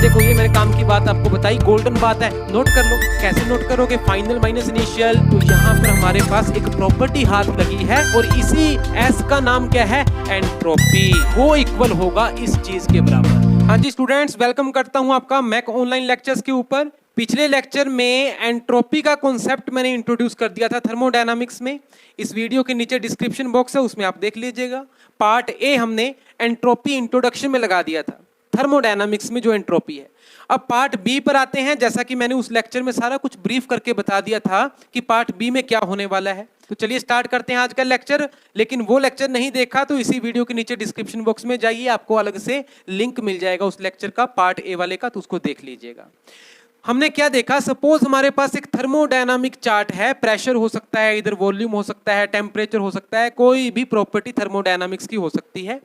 देखो ये मेरे काम की बात आपको बताई, गोल्डन बात है, नोट कर लो। कैसे नोट करोगे? Final minus initial. तो यहाँ पर हमारे पास एक प्रॉपर्टी हाथ लगी है और इसी एस का नाम क्या है? एंट्रोपी। वो इक्वल होगा इस चीज के बराबर। हाँ जी स्टूडेंट्स, वेलकम करता हूँ आपका मैक ऑनलाइन लेक्चर्स के ऊपर। पिछले लेक्चर में एंट्रोपी का कॉन्सेप्ट मैंने इंट्रोड्यूस कर दिया था थर्मोडायनामिक्स में। इस वीडियो के नीचे डिस्क्रिप्शन बॉक्स है, उसमें आप देख लीजिएगा। पार्ट ए हमने एंट्रोपी इंट्रोडक्शन में लगा दिया था, थर्मोडायनामिक्स में जो एंट्रोपी है। अब पार्ट बी पर आते हैं। जैसा कि मैंने उस लेक्चर में सारा कुछ ब्रीफ करके बता दिया था कि पार्ट बी में क्या होने वाला है। तो चलिए स्टार्ट करते हैं आज का लेक्चर। लेकिन वो लेक्चर नहीं देखा तो इसी वीडियो के नीचे डिस्क्रिप्शन बॉक्स में जाइए, आपको अलग से लिंक मिल जाएगा उस लेक्चर का, पार्ट ए वाले का, तो उसको देख लीजिएगा। हमने क्या देखा? सपोज हमारे पास एक थर्मोडायनामिक चार्ट है। प्रेशर हो सकता है, इधर वॉल्यूम हो सकता है, टेम्परेचर हो सकता है, कोई भी प्रॉपर्टी थर्मोडायनामिक्स की हो सकती है।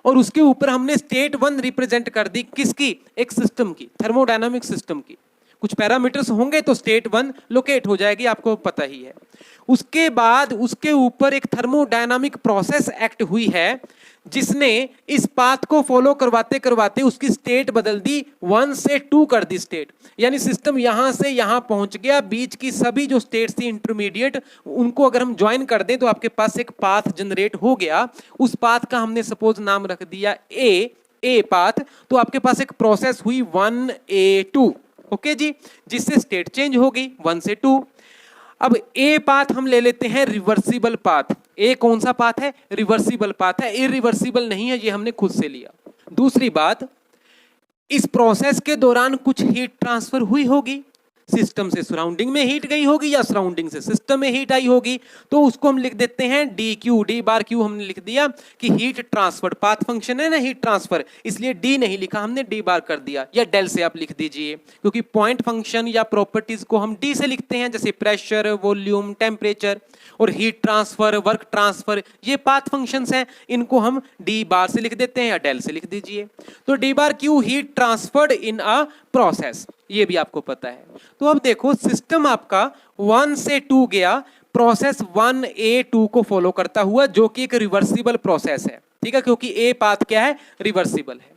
और उसके ऊपर हमने स्टेट वन रिप्रेजेंट कर दी, किसकी? एक सिस्टम की, थर्मोडायनामिक सिस्टम की। कुछ पैरामीटर्स होंगे तो स्टेट वन लोकेट हो जाएगी, आपको पता ही है। उसके बाद उसके ऊपर एक थर्मोडायनामिक प्रोसेस एक्ट हुई है, जिसने इस पाथ को फॉलो करवाते करवाते उसकी स्टेट बदल दी, 1 से 2 कर दी स्टेट। यानी सिस्टम यहां से यहां पहुंच गया। बीच की सभी जो स्टेट्स थी इंटरमीडिएट, उनको अगर हम ज्वाइन कर दें तो आपके पास एक पाथ जनरेट हो गया। उस पाथ का हमने सपोज नाम रख दिया ए पाथ। तो आपके पास एक प्रोसेस हुई 1A2, ओके जी, जिससे स्टेट चेंज हो गई 1 से 2। अब ए पाथ हम ले लेते हैं रिवर्सिबल पाथ। ए कौन सा पाथ है? रिवर्सिबल पाथ है, इरिवर्सिबल नहीं है, ये हमने खुद से लिया। दूसरी बात, इस प्रोसेस के दौरान कुछ हीट ट्रांसफर हुई होगी, सिस्टम से सराउंडिंग में हीट गई होगी या सराउंडिंग से सिस्टम में हीट आई होगी, तो उसको हम लिख देते हैं D Q. D bar Q हमने लिख दिया कि हीट ट्रांसफर, पाथ फंक्शन है ना हीट ट्रांसफर, इसलिए डी नहीं लिखा हमने, डी बार कर दिया। या डेल से आप लिख दीजिए, क्योंकि पॉइंट फंक्शन या प्रॉपर्टीज को हम डी से लिखते हैं, जैसे प्रेशर, वॉल्यूम, टेम्परेचर और हीट ट्रांसफर, वर्क ट्रांसफर, ये पाथ फंक्शंस हैं, इनको हम डी बार से लिख देते हैं या डेल से लिख दीजिए। तो D bar Q, heat transferred in a process, ये भी आपको पता है। तो अब देखो सिस्टम आपका 1 से 2 गया, प्रोसेस 1A2 को फॉलो करता हुआ, जो कि एक रिवर्सिबल प्रोसेस है, ठीक है, क्योंकि ए पाथ क्या है? रिवर्सिबल है।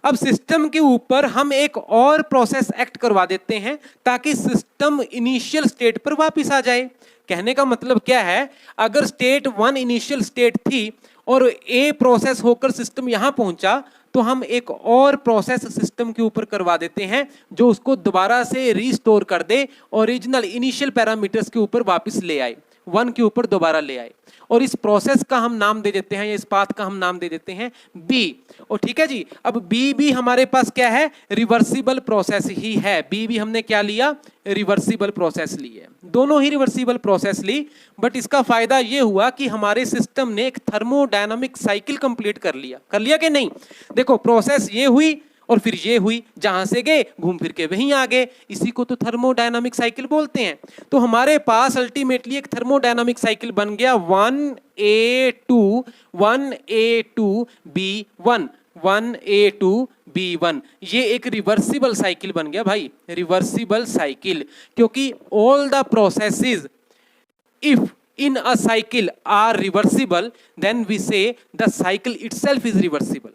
अब सिस्टम के ऊपर हम एक और प्रोसेस एक्ट करवा देते हैं ताकि सिस्टम इनिशियल स्टेट पर वापस आ जाए। कहने का मतलब क्या है? अगर स्टेट 1 इनिशियल स्टेट थी और ए प्रोसेस होकर सिस्टम यहां पहुंचा, तो हम एक और प्रोसेस सिस्टम के ऊपर करवा देते हैं जो उसको दोबारा से रीस्टोर कर दे, ओरिजिनल इनिशियल पैरामीटर्स के ऊपर वापस ले आए, 1 के ऊपर दोबारा ले आए। और इस प्रोसेस का हम नाम दे देते हैं, या इस पाथ का हम नाम दे देते हैं बी। और ठीक है जी, अब बी भी हमारे पास क्या है? रिवर्सिबल प्रोसेस ही है। बी भी हमने क्या लिया? रिवर्सिबल प्रोसेस ली है। दोनों ही रिवर्सिबल प्रोसेस ली, बट इसका फायदा ये हुआ कि हमारे सिस्टम ने एक थर्मोडायनामिक साइकिल कंप्लीट कर लिया कि नहीं? देखो प्रोसेस ये हुई और फिर ये हुई, जहां से गए घूम फिर के वहीं आ गए, इसी को तो थर्मोडायनामिक साइकिल बोलते हैं। तो हमारे पास अल्टीमेटली एक थर्मोडायनामिक साइकिल बन गया 1A2 1A2B1 1A2B1। ये एक रिवर्सिबल साइकिल बन गया भाई, रिवर्सिबल साइकिल, क्योंकि all the processes if in a cycle are reversible, then we say the cycle itself is reversible।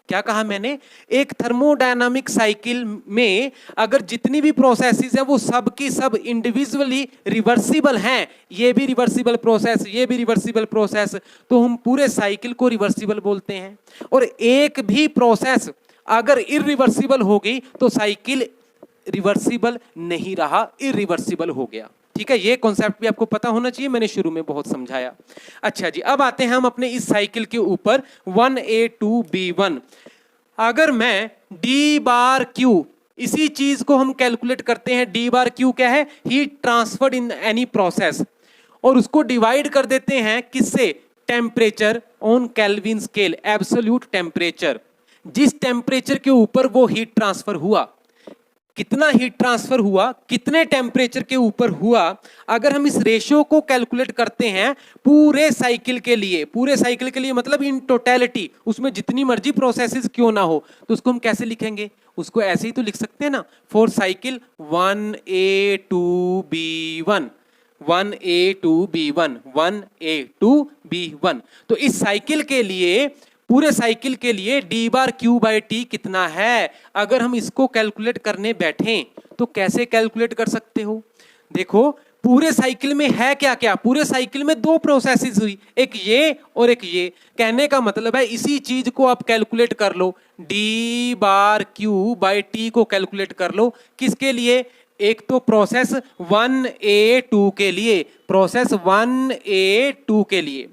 क्या कहा मैंने? एक थर्मोडायनामिक साइकिल में अगर जितनी भी प्रोसेसेस हैं वो सब की सब इंडिविजुअली रिवर्सिबल हैं, ये भी रिवर्सिबल प्रोसेस, ये भी रिवर्सिबल प्रोसेस, तो हम पूरे साइकिल को रिवर्सिबल बोलते हैं। और एक भी प्रोसेस अगर इरिवर्सिबल हो गई तो साइकिल रिवर्सिबल नहीं रहा, इरिवर्सिबल हो गया। ठीक है, ये कॉन्सेप्ट भी आपको पता होना चाहिए, मैंने शुरू में बहुत समझाया। अच्छा जी, अब आते हैं हम अपने इस साइकिल के ऊपर 1A2B1। अगर मैं डी बार क्यू, इसी चीज को हम कैलकुलेट करते हैं। डी बार क्यू क्या है? Heat transferred in any process, और उसको डिवाइड कर देते हैं किससे? Temperature on kelvin scale, absolute temperature. जिस टेम्परेचर के ऊपर वो हीट ट्रांसफर हुआ, कितना हीट ट्रांसफर हुआ, कितने टेम्परेचर के ऊपर हुआ, अगर हम इस रेशियो को कैलकुलेट करते हैं पूरे साइकिल के लिए, पूरे साइकिल के लिए मतलब इन टोटलिटी, उसमें जितनी मर्जी प्रोसेसेस क्यों ना हो, तो उसको हम कैसे लिखेंगे? उसको ऐसे ही तो लिख सकते हैं ना, for cycle 1A2B1 1A2B1 1A2B1। तो इस साइकिल के लिए पूरे साइकिल के लिए D bar Q by T कितना है। अगर हम इसको कैलकुलेट करने बैठें तो कैसे कैलकुलेट कर सकते हो? देखो पूरे साइकिल में है क्या क्या, पूरे साइकिल में दो प्रोसेसेस हुई, एक ये और एक ये। कहने का मतलब है इसी चीज को आप कैलकुलेट कर लो, D bar Q by T को कैलकुलेट कर लो। किसके लिए? एक तो प्रोसेस 1A2 के लिए, प्रोसेस 1A2 के लिए।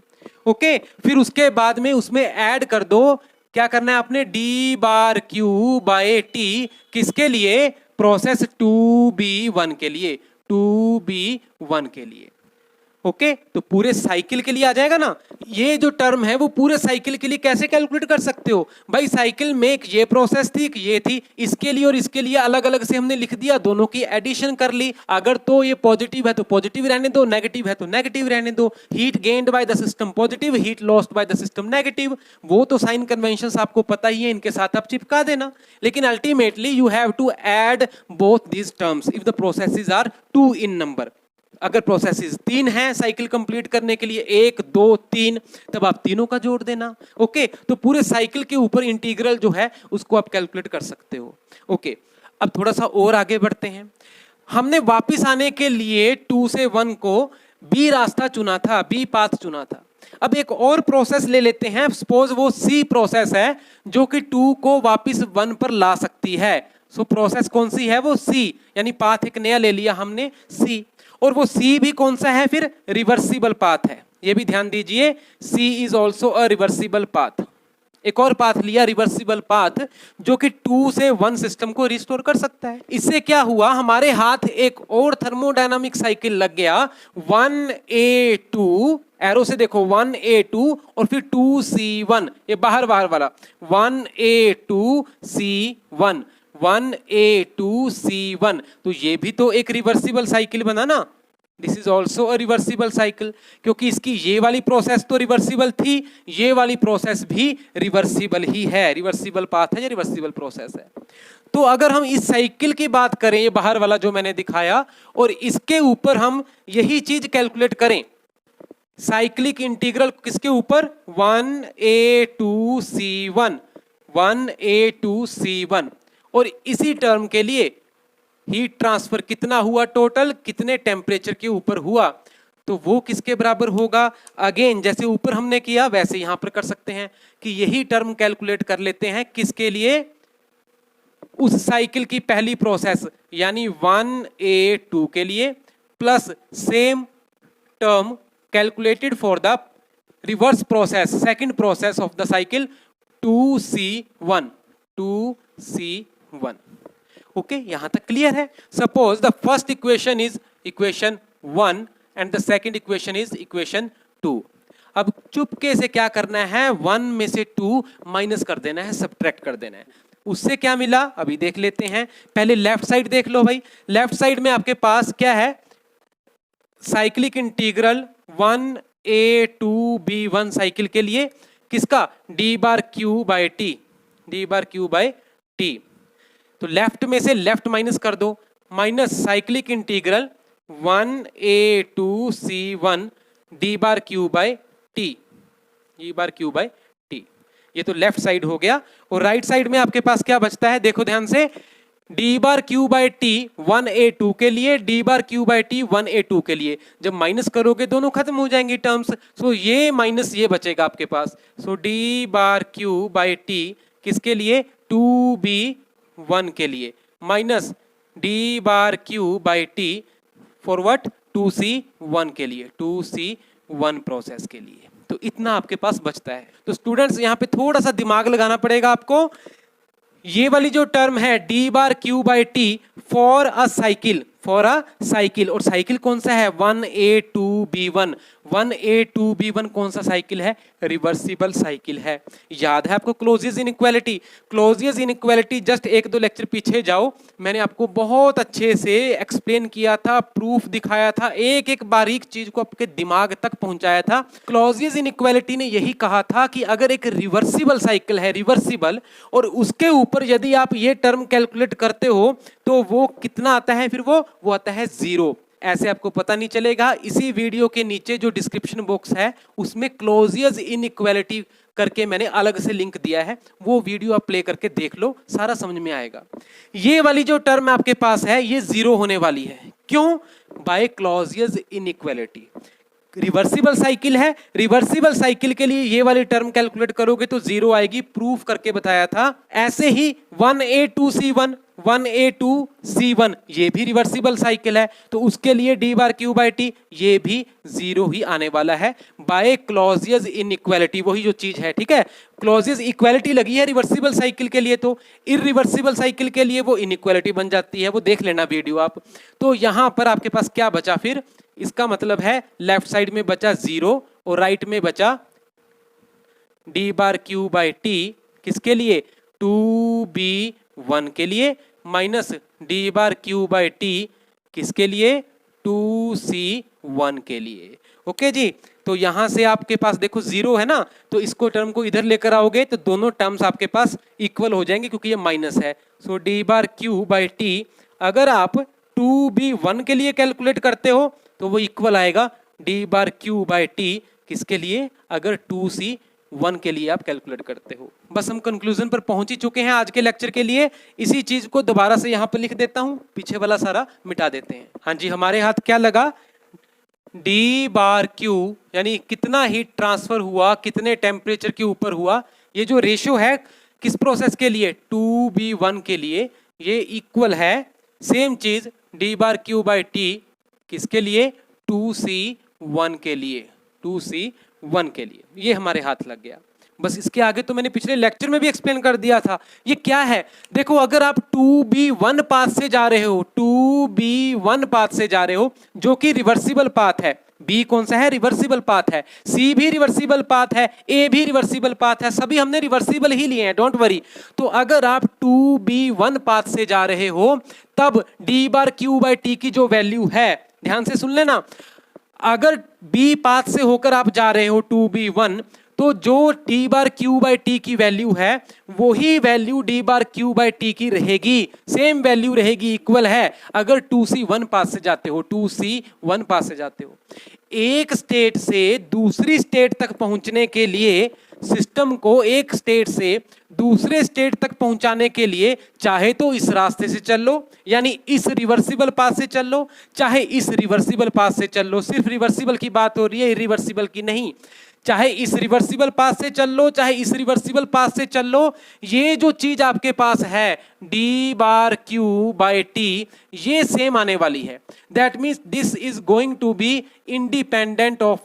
ओके, फिर उसके बाद में उसमें ऐड कर दो, क्या करना है आपने, D bar Q by T. किसके लिए? प्रोसेस 2B1 के लिए, 2B1 के लिए। ओके, तो पूरे साइकिल के लिए आ जाएगा ना। ये जो टर्म है वो पूरे साइकिल के लिए कैसे कैलकुलेट कर सकते हो भाई? साइकिल में एक ये प्रोसेस थी, एक ये थी, इसके लिए और इसके लिए अलग अलग से हमने लिख दिया, दोनों की एडिशन कर ली। अगर तो ये पॉजिटिव है तो पॉजिटिव रहने दो, नेगेटिव है तो नेगेटिव रहने दो। Heat gained by the system positive, heat lost by the system negative. वो तो साइन कन्वेंशंस आपको पता ही है, इनके साथ आप चिपका देना। लेकिन ultimately you have to add both these terms if the processes are 2 in number. अगर प्रोसेसेस 3 हैं साइकिल कंप्लीट करने के लिए, 1 2 3, तब आप तीनों का जोड़ देना। ओके, तो पूरे साइकिल के ऊपर इंटीग्रल जो है उसको आप कैलकुलेट कर सकते हो। ओके, अब थोड़ा सा और आगे बढ़ते हैं। हमने वापस आने के लिए 2 से 1 को बी रास्ता चुना था, बी पाथ चुना था। अब एक और प्रोसेस ले लेते हैं, सपोज वो सी प्रोसेस है जो कि 2 को वापस 1 पर ला सकती है। सो प्रोसेस कौन सी है? वो सी, यानी पाथ एक नया ले लिया हमने, सी। और वो सी भी कौन सा है फिर? रिवर्सिबल पाथ है। ये भी ध्यान दीजिए, C is also a reversible path. एक और पाथ लिया रिवर्सिबल पाथ जो कि 2 से 1 सिस्टम को रिस्टोर कर सकता है। इससे क्या हुआ, हमारे हाथ एक और थर्मोडायनामिक साइकिल लग गया, 1A2, एरो से देखो 1A2 और फिर 2C1, ये बाहर बाहर वाला 1A2C1, 1A2C1। तो ये भी तो एक रिवर्सिबल साइकिल बना ना। This is also a reversible cycle, क्योंकि इसकी ये वाली प्रोसेस तो रिवर्सिबल थी, ये वाली प्रोसेस भी रिवर्सिबल ही है। रिवर्सिबल पाथ है या रिवर्सिबल प्रोसेस है। तो अगर हम इस साइकिल की बात करें, ये बाहर वाला जो मैंने दिखाया, और इसके ऊपर हम यही चीज कैलकुलेट करें, साइक्लिक इंटीग्रल किसके ऊपर? 1A2C1, 1A2C1। और इसी टर्म के लिए हीट ट्रांसफर कितना हुआ टोटल, कितने टेम्परेचर के ऊपर हुआ, तो वो किसके बराबर होगा? अगेन जैसे ऊपर हमने किया वैसे यहां पर कर सकते हैं कि यही टर्म कैलकुलेट कर लेते हैं। किसके लिए? उस साइकिल की पहली प्रोसेस यानी 1A2 के लिए, plus same term calculated for the reverse process, second process of the cycle 2C1, 2C1। Okay, यहां तक क्लियर है। Suppose the first equation is equation 1 and the second equation is equation 2। अब चुपके से क्या करना है, 1 में से 2 माइनस कर देना है, सब्ट्रैक्ट कर देना है। उससे क्या मिला अभी देख लेते हैं। पहले लेफ्ट साइड देख लो भाई। लेफ्ट साइड में आपके पास क्या है? साइक्लिक इंटीग्रल 1A2B1 साइकिल के लिए किसका? D bar Q by T, D bar Q by T. तो लेफ्ट में से लेफ्ट माइनस कर दो, minus cyclic integral 1A2C1 D bar Q by T, D bar Q by T. ये तो लेफ्ट साइड हो गया। और राइट साइड में आपके पास क्या बचता है? देखो ध्यान से, D bar Q by T 1A2 के लिए, D bar Q by T 1A2 के लिए। जब माइनस करोगे दोनों खत्म हो जाएंगी टर्म्स। सो ये माइनस ये बचेगा आपके पास। So D bar Q by T किसके लिए? 2B1 के लिए, minus D bar Q by T for what? 2C1 के लिए, 2C1 प्रोसेस के लिए। तो इतना आपके पास बचता है। तो स्टूडेंट्स यहाँ पे थोड़ा सा दिमाग लगाना पड़ेगा आपको। ये वाली जो टर्म है D bar Q by T for a cycle, for a cycle, और साइकिल कौन सा है? 1A2B1। 1A2B1 कौन सा साइकिल है? रिवर्सिबल साइकिल है। याद है आपको क्लोजियस इनइक्वालिटी? क्लोजियस इनइक्वालिटी जस्ट 1-2 लेक्चर पीछे जाओ, मैंने आपको बहुत अच्छे से एक्सप्लेन किया था, प्रूफ दिखाया था, एक एक बारीक चीज को आपके दिमाग तक पहुंचाया था। क्लोजियस इनइक्वालिटी ने यही कहा था कि अगर एक रिवर्सिबल साइकिल है, रिवर्सिबल, और उसके ऊपर यदि आप ये टर्म कैलकुलेट करते हो तो वो कितना आता है? फिर वो आता है 0। ऐसे आपको पता नहीं चलेगा। इसी वीडियो के नीचे जो डिस्क्रिप्शन बॉक्स है उसमें क्लोजियस इनइक्वालिटी करके मैंने अलग से लिंक दिया है, वो वीडियो आप प्ले करके देख लो, सारा समझ में आएगा। ये वाली जो टर्म आपके पास है ये जीरो होने वाली है, क्यों? By Clausius inequality. Reversible cycle है, रिवर्सिबल साइकिल के लिए ये वाली टर्म कैलकुलेट करोगे तो जीरो आएगी, प्रूफ करके बताया था। ऐसे ही 1a2c1 1a2c1 ये भी रिवर्सिबल साइकिल है, तो उसके लिए d bar Q by T ये भी जीरो ही आने वाला है बाय क्लॉजियस इनइक्वालिटी, वही जो चीज है, ठीक है। क्लॉजियस इक्वालिटी लगी है रिवर्सिबल साइकिल के लिए, तो इररिवर्सिबल साइकिल के लिए वो इनइक्वालिटी बन जाती है, वो देख लेना वीडियो आप। तो यहां पर आपके पास क्या बचा फिर? इसका मतलब है लेफ्ट साइड में बचा जीरो और राइट में बचा D bar Q by T, किसके लिए? 2b1 के लिए, minus D bar Q by T किसके लिए? 2c1 के लिए। ओके जी, तो यहां से आपके पास देखो जीरो है ना, तो इसको टर्म को इधर लेकर आओगे तो दोनों टर्म्स आपके पास इक्वल हो जाएंगे क्योंकि ये माइनस है। So D bar Q by T अगर आप 2b1 के लिए कैलकुलेट करते हो तो वो इक्वल आएगा D bar Q by T किसके लिए? अगर 2c1 के लिए आप कैलकुलेट करते हो। बस हम कंक्लूजन पर पहुंच ही चुके हैं आज के लेक्चर के लिए। इसी चीज को दोबारा से यहाँ पर लिख देता हूं, पीछे वाला सारा मिटा देते हैं। हाँ जी, हमारे हाथ क्या लगा? डी बार क्यू यानी कितना हीट ट्रांसफर हुआ, कितने टेम्परेचर के ऊपर हुआ, ये जो रेशियो है किस प्रोसेस के लिए? 2b1 के लिए, ये इक्वल है सेम चीज D bar Q by T किसके लिए? 2c1 के लिए, 2c1 के लिए। ये हमारे हाथ लग गया। बस इसके आगे तो मैंने पिछले लेक्चर में भी एक्सप्लेन कर दिया था। ये क्या है? देखो, अगर आप 2b1 पाथ से जा रहे हो, 2b1 पाथ से जा रहे हो जो कि रिवर्सिबल पाथ है, बी कौन सा है? रिवर्सिबल पाथ है, सी भी रिवर्सिबल पाथ है, ए भी रिवर्सिबल पाथ है, सभी हमने रिवर्सिबल ही लिए हैं, डोंट वरी। तो अगर आप 2b1 पाथ से जा रहे हो तब D bar Q by T की जो वैल्यू है, ध्यान से सुन लेना, अगर बी पाथ से होकर आप जा रहे हो 2b1 तो जो D bar Q by T की वैल्यू है वही value D bar Q by T की रहेगी, सेम वैल्यू रहेगी, इक्वल है। अगर 2c1 पास से जाते हो, 2c1 पास से जाते हो, एक स्टेट से दूसरी स्टेट तक पहुंचने के लिए, सिस्टम को एक स्टेट से दूसरे स्टेट तक पहुंचाने के लिए चाहे तो इस रास्ते से चल लो, यानी इस रिवर्सिबल पाथ से चल लो, चाहे इस रिवर्सिबल पाथ से चल लो, सिर्फ रिवर्सिबल की बात हो रही है, इरिवर्सिबल की नहीं। चाहे इस रिवर्सिबल पाथ से चल लो, चाहे इस रिवर्सिबल पाथ से चल लो, ये जो चीज आपके पास है D bar Q by T ये सेम आने वाली है। That means this is going to be independent of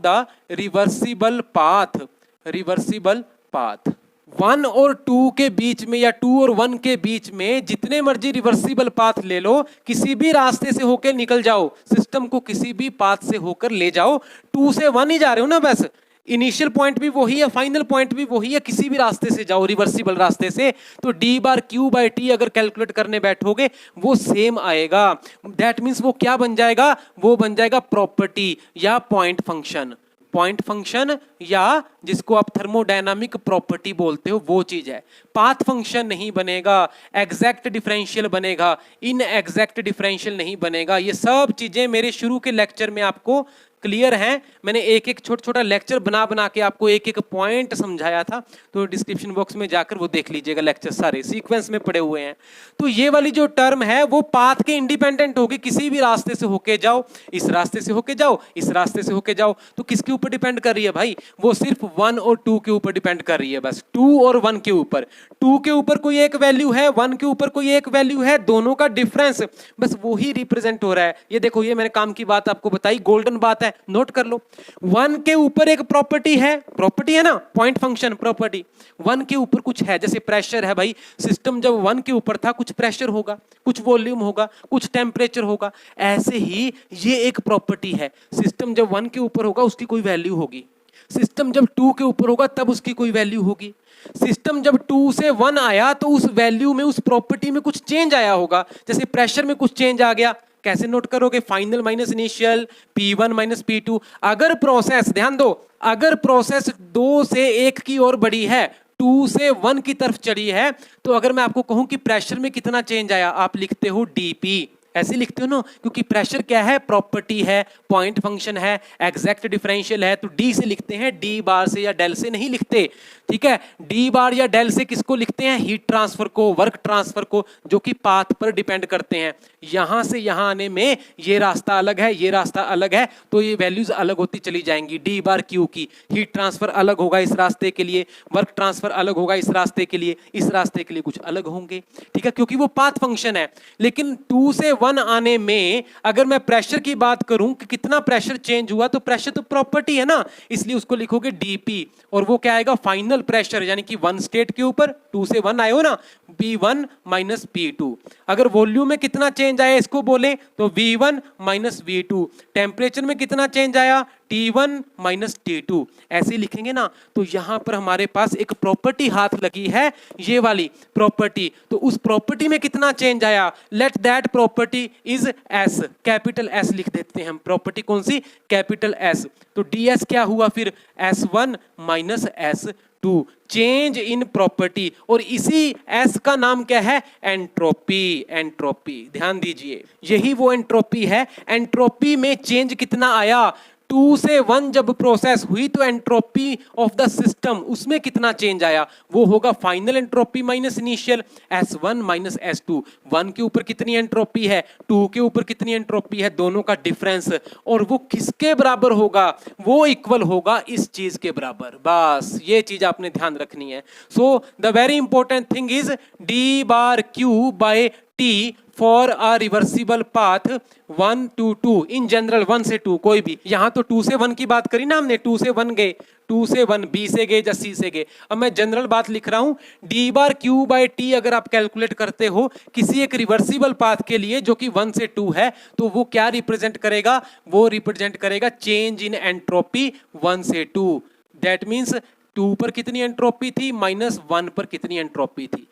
the reversible path, reversible path. 1 और 2 के बीच में या 2 और 1 के बीच में जितने मर्जी रिवर्सिबल पाथ ले लो, किसी भी रास्ते से होकर निकल जाओ, सिस्टम को किसी भी पाथ से होकर ले जाओ, 2 से 1 ही जा रहे हो ना, बस इनिशियल पॉइंट भी वही है, फाइनल पॉइंट भी वही है, किसी भी रास्ते से जाओ रिवर्सिबल रास्ते से, तो D bar Q by T अगर कैलकुलेट करने बैठोगे वो सेम आएगा। दैट मीन्स वो क्या बन जाएगा? वो बन जाएगा प्रॉपर्टी या पॉइंट फंक्शन, पॉइंट फंक्शन या जिसको आप थर्मोडायनामिक प्रॉपर्टी बोलते हो वो चीज है। पाथ फंक्शन नहीं बनेगा, एग्जैक्ट डिफरेंशियल बनेगा, इन एग्जैक्ट डिफरेंशियल नहीं बनेगा। ये सब चीजें मेरे शुरू के लेक्चर में आपको क्लियर हैं। मैंने एक एक छोटा छोटा लेक्चर बना बना के आपको एक एक पॉइंट समझाया था, तो डिस्क्रिप्शन बॉक्स में जाकर वो देख लीजिएगा, लेक्चर सारे सीक्वेंस में पड़े हुए हैं। तो ये वाली जो टर्म है वो पाथ के इंडिपेंडेंट होगी, किसी भी रास्ते से होके जाओ, इस रास्ते से होके जाओ, इस रास्ते से होके जाओ, तो किसके ऊपर डिपेंड कर रही है भाई? वो सिर्फ 1 और 2 के ऊपर डिपेंड कर रही है, बस 2 और 1 के ऊपर। 2 के ऊपर कोई एक वैल्यू है, 1 के ऊपर कोई एक वैल्यू है, दोनों का डिफरेंस बस वो ही रिप्रेजेंट हो रहा है। ये देखो, ये मैंने काम की बात आपको बताई, गोल्डन बात है, नोट कर लो। 1 के ऊपर एक प्रॉपर्टी है, प्रॉपर्टी है ना, पॉइंट फंक्शन प्रॉपर्टी। 1 के ऊपर कुछ है, जैसे प्रेशर है भाई, सिस्टम जब 1 के ऊपर था कुछ प्रेशर होगा, कुछ वॉल्यूम होगा, कुछ टेम्परेचर होगा। ऐसे ही ये एक प्रॉपर्टी है, सिस्टम जब 1 के ऊपर होगा उसकी कोई वैल्यू होगी, सिस्टम जब 2 के ऊपर होगा तब उसकी कोई वैल्यू होगी, सिस्टम जब 2 से 1 आया तो उस वैल्यू में, उस प्रॉपर्टी में कुछ चेंज आया होगा। जैसे प्रेशर में कुछ चेंज आ गया, कैसे नोट करोगे? Final minus initial, P1 minus P2। अगर प्रोसेस, ध्यान दो, अगर प्रोसेस 2 से 1 की ओर बढ़ी है, 2 से 1 की तरफ चढ़ी है, तो अगर मैं आपको कहूं कि प्रेशर में कितना चेंज आया, आप लिखते हो dP, ऐसे लिखते हो ना, क्योंकि प्रेशर क्या है, प्रॉपर्टी है, पॉइंट फंक्शन है, एग्जैक्ट डिफरेंशियल है, तो डी से लिखते हैं, डी बार से या डेल से नहीं लिखते, ठीक है। डी बार या डेल से किसको लिखते हैं, हीट ट्रांसफर को, वर्क ट्रांसफर को, जो कि पाथ पर डिपेंड करते हैं। यहां से यहां आने में ये रास्ता अलग है, ये रास्ता अलग है, तो ये वैल्यूज अलग होती चली जाएंगी। डी बार क्यू की हीट ट्रांसफर अलग होगा इस रास्ते के लिए, वर्क ट्रांसफर अलग होगा इस रास्ते के लिए, इस रास्ते के लिए कुछ अलग होंगे, ठीक है, क्योंकि वो पाथ फंक्शन है। लेकिन 2 से 1 आने में अगर मैं प्रेशर की बात करूं कि कितना प्रेशर चेंज हुआ, तो प्रेशर तो प्रॉपर्टी है ना, इसलिए उसको लिखोगे डीपी, और वो क्या आएगा, फाइनल प्रेशर, यानी कि 1 स्टेट के ऊपर 2 से 1 आए हो ना, P1 माइनस P2। अगर वॉल्यूम में कितना चेंज आया इसको बोले तो V1 माइनस V2। टेम्परेचर में कितना चेंज आया, T1 माइनस T2। ऐसे लिखेंगे ना, तो यहां पर हमारे पास एक प्रॉपर्टी हाथ लगी है, ये वाली प्रॉपर्टी, तो उस प्रॉपर्टी में कितना चेंज आया, let that property is S, capital S लिख देते हैं हम। प्रॉपर्टी कौन सी, कैपिटल S, तो ds क्या हुआ फिर, S1 minus S2, change in property, और इसी S का नाम क्या है, एंट्रोपी। एंट्रोपी ध्यान दीजिए, यही वो एंट्रोपी है। एंट्रोपी में चेंज कितना आया, 2 से 1 जब प्रोसेस हुई तो एंट्रोपी ऑफ द सिस्टम, उसमें कितना चेंज आया, वो होगा final entropy minus initial, S1 minus S2। 1 के ऊपर कितनी एंट्रोपी है, 2 के ऊपर कितनी एंट्रोपी है, दोनों का डिफरेंस, और वो किसके बराबर होगा, वो इक्वल होगा इस चीज के बराबर। बस ये चीज आपने ध्यान रखनी है। So the very important thing is D bar Q by T for a reversible path 1 to 2, in general 1 से 2 कोई भी, यहां तो 2 से 1 की बात करी ना हमने, 2 से 1 गए, 2 से 1 बी से गए या सी से गए। अब मैं जनरल बात लिख रहा हूं, D bar Q by T अगर आप कैलकुलेट करते हो किसी एक रिवर्सिबल पाथ के लिए जो कि 1 से 2 है, तो वो क्या रिप्रेजेंट करेगा, वो रिप्रेजेंट करेगा चेंज इन एंट्रोपी 1 से 2। दैट मीन्स 2 पर कितनी एंट्रोपी थी, माइनस 1 पर कितनी एंट्रोपी थी।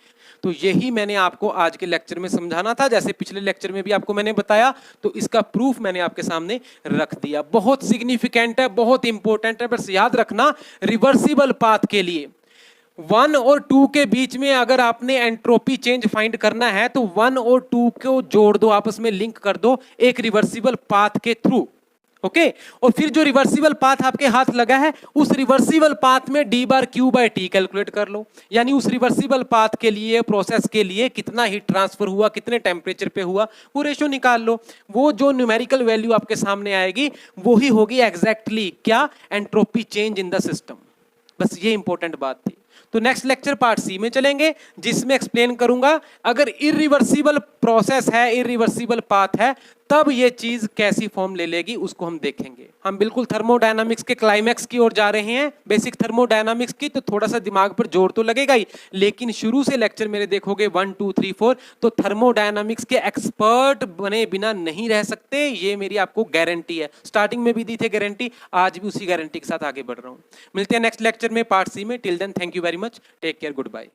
तो यही मैंने आपको आज के लेक्चर में समझाना था, जैसे पिछले लेक्चर में भी आपको मैंने बताया, तो इसका प्रूफ मैंने आपके सामने रख दिया। बहुत सिग्निफिकेंट है, बहुत इंपॉर्टेंट है, बस याद रखना रिवर्सिबल पाथ के लिए 1 और 2 के बीच में अगर आपने एंट्रोपी चेंज फाइंड करना है तो 1 और 2 को जोड़ दो, आपस में लिंक कर दो एक रिवर्सिबल पाथ के थ्रू, ओके। और फिर जो रिवर्सिबल पाथ आपके हाथ लगा है, उस रिवर्सिबल पाथ में D bar Q by T calculate कर लो, यानी उस रिवर्सिबल पाथ के लिए, प्रोसेस के लिए कितना हीट ट्रांसफर हुआ, कितने टेम्परेचर पे हुआ, वो रेशियो निकाल लो। वो जो न्यूमेरिकल वैल्यू आपके सामने आएगी वो ही होगी एग्जैक्टली क्या, entropy change in the system. बस ये इंपॉर्टेंट बात थी। तो नेक्स्ट लेक्चर पार्ट सी में चलेंगे, जिसमें एक्सप्लेन करूंगा अगर इरिवर्सिबल प्रोसेस है, इरिवर्सिबल पाथ है, तब ये चीज कैसी फॉर्म ले लेगी उसको हम देखेंगे। हम बिल्कुल थर्मोडायनामिक्स के क्लाइमैक्स की ओर जा रहे हैं, बेसिक थर्मोडायनामिक्स की, तो थोड़ा सा दिमाग पर जोर तो लगेगा ही, लेकिन शुरू से लेक्चर मेरे देखोगे 1 2 3 4 तो थर्मोडायनामिक्स के एक्सपर्ट बने बिना नहीं रह सकते, ये मेरी आपको गारंटी है। स्टार्टिंग में भी दी थी गारंटी, आज भी उसी गारंटी के साथ आगे बढ़ रहा हूं। मिलते हैं नेक्स्ट लेक्चर में पार्ट सी में। Till then thank you very much, take care, good bye.